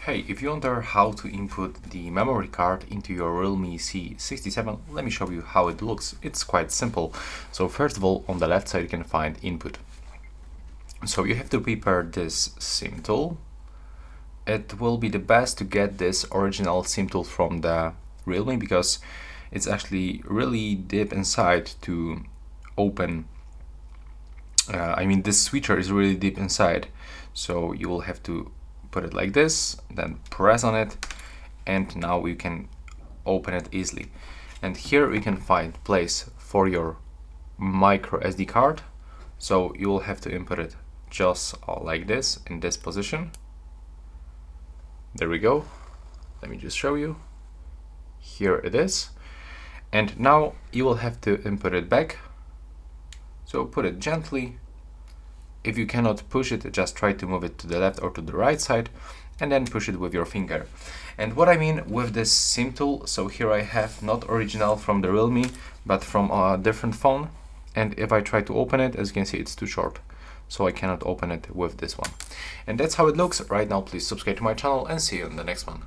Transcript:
Hey, if you wonder how to input the memory card into your Realme C67, let me show you how it looks. It's quite simple. So first of all, on the left side you can find input. So you have to prepare this SIM tool. It will be the best to get this original SIM tool from the Realme because it's actually really deep inside to open. This switcher is really deep inside, so you will have to put it like this, then press on it, and now we can open it easily. And here we can find place for your microSD card. So you will have to input it just like this, in this position. There we go. Let me just show you. Here it is. And now you will have to input it back. So put it gently. If you cannot push it, just try to move it to the left or to the right side and then push it with your finger. And what I mean with this SIM tool, so here I have not original from the Realme, but from a different phone. And if I try to open it, as you can see, it's too short. So I cannot open it with this one. And that's how it looks right now. Please subscribe to my channel and see you in the next one.